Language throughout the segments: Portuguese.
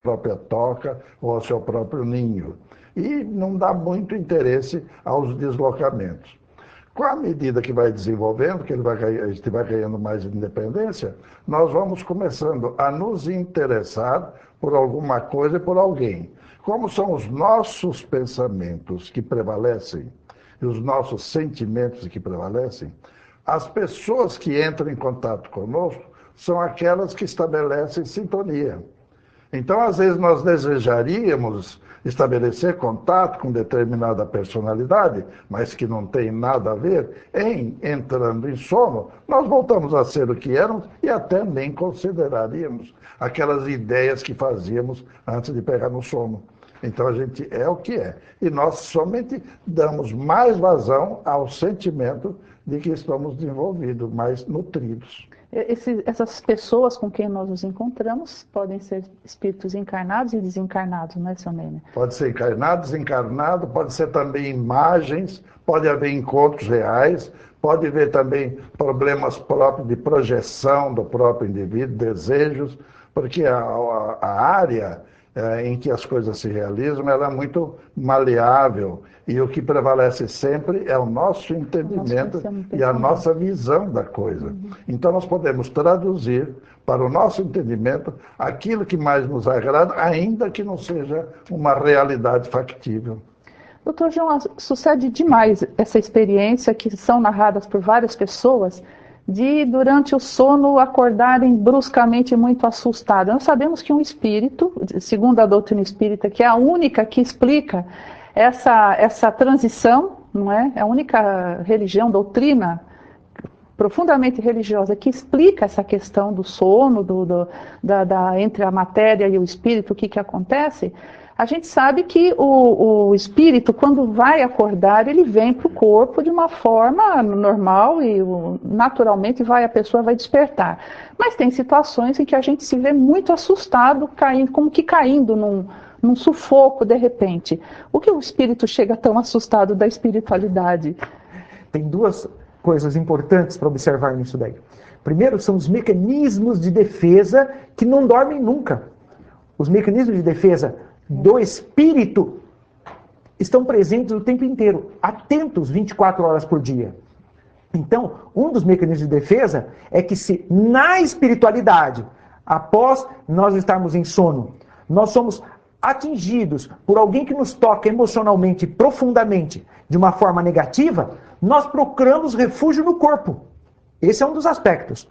própria toca ou ao seu próprio ninho. E não dá muito interesse aos deslocamentos. Com a medida que vai desenvolvendo, que a gente vai ganhando mais independência, nós vamos começando a nos interessar por alguma coisa e por alguém. Como são os nossos pensamentos que prevalecem e os nossos sentimentos que prevalecem, as pessoas que entram em contato conosco são aquelas que estabelecem sintonia. Então, às vezes, nós desejaríamos estabelecer contato com determinada personalidade, mas que não tem nada a ver, entrando em sono, nós voltamos a ser o que éramos e até nem consideraríamos aquelas ideias que fazíamos antes de pegar no sono. Então, a gente é o que é. E nós somente damos mais vazão ao sentimento de que estamos desenvolvidos, mais nutridos. Essas pessoas com quem nós nos encontramos podem ser espíritos encarnados e desencarnados, não é, seu Nêmia? Pode ser encarnado, desencarnado, pode ser também imagens, pode haver encontros reais, pode haver também problemas próprios de projeção do próprio indivíduo, desejos, porque a área em que as coisas se realizam, ela é muito maleável. E o que prevalece sempre é o nosso entendimento e a nossa visão da coisa. Então, nós podemos traduzir para o nosso entendimento aquilo que mais nos agrada, ainda que não seja uma realidade factível. Doutor João, sucede demais essa experiência que são narradas por várias pessoas de, durante o sono, acordarem bruscamente muito assustadas. Nós sabemos que um espírito, segundo a doutrina espírita, que é a única que explica essa transição, não é? É a única religião, doutrina profundamente religiosa que explica essa questão do sono, entre a matéria e o espírito, o que acontece. A gente sabe que o espírito, quando vai acordar, ele vem para o corpo de uma forma normal e naturalmente a pessoa vai despertar. Mas tem situações em que a gente se vê muito assustado, como que caindo num sufoco de repente. O que o espírito chega tão assustado da espiritualidade? Tem duas coisas importantes para observar nisso daí. Primeiro, são os mecanismos de defesa que não dormem nunca. Os mecanismos de defesa do espírito estão presentes o tempo inteiro, atentos 24 horas por dia. Então, um dos mecanismos de defesa é que se na espiritualidade, após nós estarmos em sono, nós somos atingidos por alguém que nos toca emocionalmente, profundamente, de uma forma negativa, nós procuramos refúgio no corpo. Esse é um dos aspectos.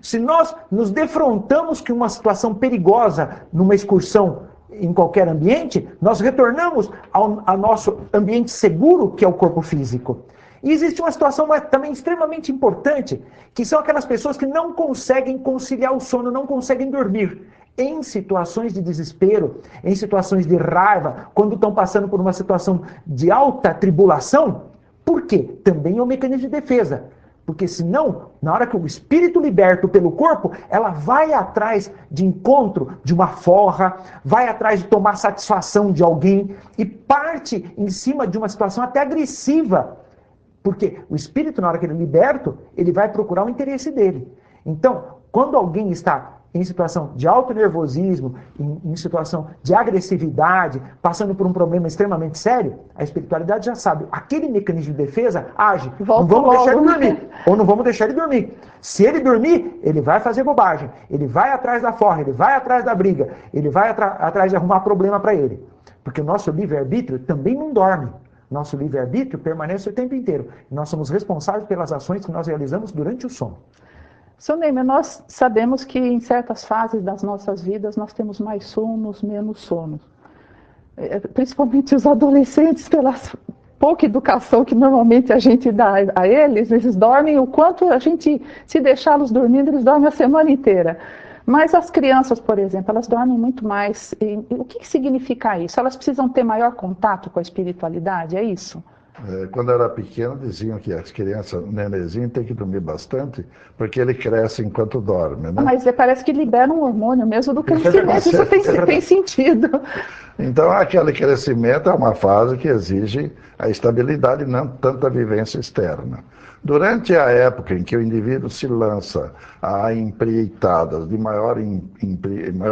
Se nós nos defrontamos com uma situação perigosa numa excursão em qualquer ambiente, nós retornamos ao nosso ambiente seguro, que é o corpo físico. E existe uma situação também extremamente importante, que são aquelas pessoas que não conseguem conciliar o sono, não conseguem dormir. Em situações de desespero, em situações de raiva, quando estão passando por uma situação de alta tribulação. Por quê? Também é um mecanismo de defesa. Porque senão, na hora que o espírito liberto pelo corpo, ela vai atrás de encontro de uma forra, vai atrás de tomar satisfação de alguém e parte em cima de uma situação até agressiva. Porque o espírito, na hora que ele é liberto, ele vai procurar o interesse dele. Então, quando alguém está em situação de alto nervosismo, em situação de agressividade, passando por um problema extremamente sério, a espiritualidade já sabe, aquele mecanismo de defesa age, não vamos deixar ele dormir, ou não vamos deixar ele dormir. Se ele dormir, ele vai fazer bobagem, ele vai atrás da forra, ele vai atrás da briga, ele vai atrás de arrumar problema para ele. Porque o nosso livre-arbítrio também não dorme. Nosso livre-arbítrio permanece o tempo inteiro. Nós somos responsáveis pelas ações que nós realizamos durante o sono. Seu Nêmia, nós sabemos que em certas fases das nossas vidas nós temos mais sonos, menos sonos. Principalmente os adolescentes, pela pouca educação que normalmente a gente dá a eles, eles dormem o quanto a gente, se deixá-los dormindo, eles dormem a semana inteira. Mas as crianças, por exemplo, elas dormem muito mais. E o que significa isso? Elas precisam ter maior contato com a espiritualidade, é isso? Quando eu era pequeno, diziam que as crianças, o nenenzinho tem que dormir bastante, porque ele cresce enquanto dorme, né? Mas parece que libera um hormônio mesmo do crescimento, isso tem sentido. Então, aquele crescimento é uma fase que exige a estabilidade, não tanto a vivência externa. Durante a época em que o indivíduo se lança a empreitadas de maior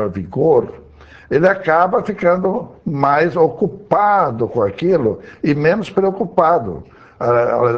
vigor, ele acaba ficando mais ocupado com aquilo e menos preocupado.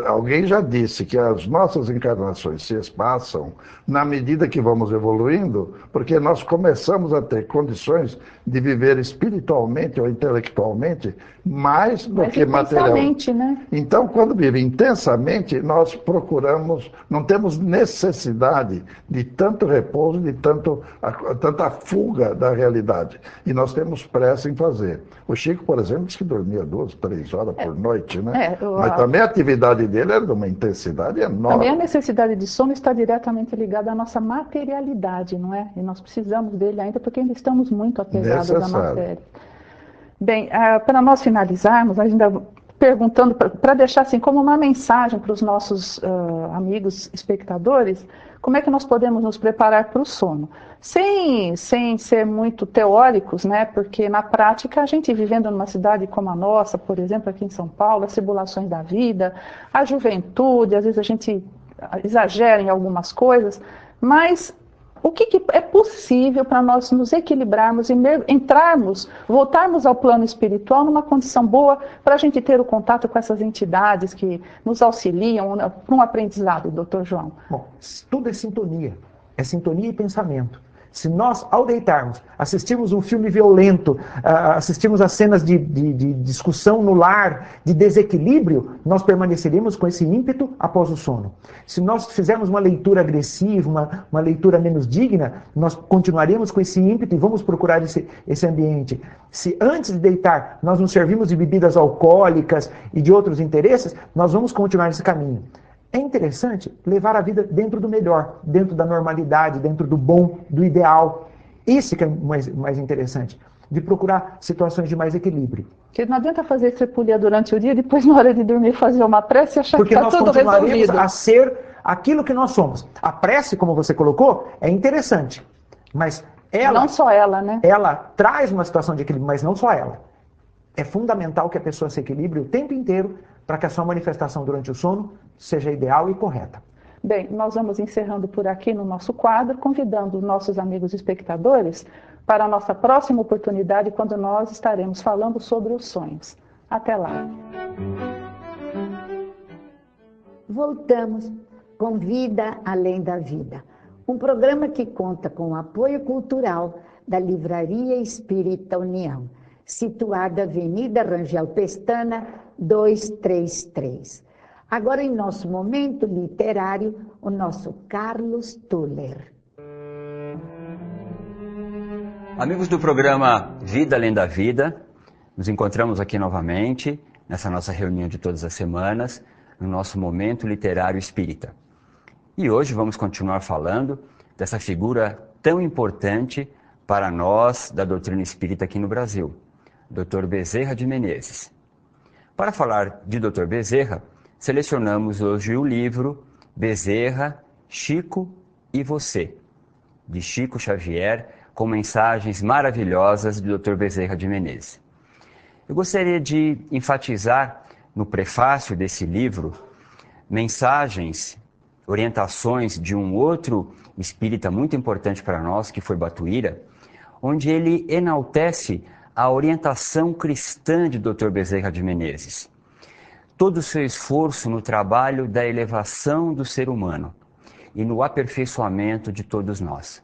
Alguém já disse que as nossas encarnações se espaçam na medida que vamos evoluindo, porque nós começamos a ter condições de viver espiritualmente ou intelectualmente mais do que materialmente, né? Então, quando vive intensamente, nós procuramos, não temos necessidade de tanto repouso, de tanta fuga da realidade. E nós temos pressa em fazer. O Chico, por exemplo, disse que dormia 2, 3 horas por noite, né? Mas também a atividade dele era de uma intensidade enorme. Também a necessidade de sono está diretamente ligada à nossa materialidade, não é? E nós precisamos dele ainda porque ainda estamos muito apegados à matéria. Bem, para nós finalizarmos, ainda perguntando, para deixar assim como uma mensagem para os nossos amigos espectadores, como é que nós podemos nos preparar para o sono? Sem ser muito teóricos, né? Porque na prática a gente vivendo numa cidade como a nossa, por exemplo, aqui em São Paulo, as tribulações da vida, a juventude, às vezes a gente exagera em algumas coisas, mas o que é possível para nós nos equilibrarmos e voltarmos ao plano espiritual numa condição boa para a gente ter o contato com essas entidades que nos auxiliam para um aprendizado, Dr. João? Bom, tudo é sintonia e pensamento. Se nós, ao deitarmos, assistirmos um filme violento, assistirmos a cenas de discussão no lar, de desequilíbrio, nós permaneceremos com esse ímpeto após o sono. Se nós fizermos uma leitura agressiva, uma leitura menos digna, nós continuaremos com esse ímpeto e vamos procurar esse ambiente. Se antes de deitar nós nos servimos de bebidas alcoólicas e de outros interesses, nós vamos continuar nesse caminho. É interessante levar a vida dentro do melhor, dentro da normalidade, dentro do bom, do ideal. Isso que é mais interessante, de procurar situações de mais equilíbrio. Porque não adianta fazer estripulia durante o dia e depois na hora de dormir fazer uma prece e achar que está tudo resolvido. Porque nós continuaremos a ser aquilo que nós somos. A prece, como você colocou, é interessante, mas ela... Não só ela, né? Ela traz uma situação de equilíbrio, mas não só ela. É fundamental que a pessoa se equilibre o tempo inteiro para que a sua manifestação durante o sono seja ideal e correta. Bem, nós vamos encerrando por aqui no nosso quadro, convidando os nossos amigos espectadores para a nossa próxima oportunidade, quando nós estaremos falando sobre os sonhos. Até lá. Voltamos com Vida Além da Vida, um programa que conta com o apoio cultural da Livraria Espírita União, situada Avenida Rangel Pestana, 233. Agora, em nosso momento literário, o nosso Carlos Tuller. Amigos do programa Vida Além da Vida, nos encontramos aqui novamente, nessa nossa reunião de todas as semanas, no nosso momento literário espírita. E hoje vamos continuar falando dessa figura tão importante para nós da doutrina espírita aqui no Brasil, Dr. Bezerra de Menezes. Para falar de Dr. Bezerra, selecionamos hoje o livro Bezerra, Chico e Você, de Chico Xavier, com mensagens maravilhosas de Dr. Bezerra de Menezes. Eu gostaria de enfatizar no prefácio desse livro mensagens, orientações de um outro espírita muito importante para nós, que foi Batuíra, onde ele enaltece a orientação cristã de Dr. Bezerra de Menezes. Todo o seu esforço no trabalho da elevação do ser humano e no aperfeiçoamento de todos nós.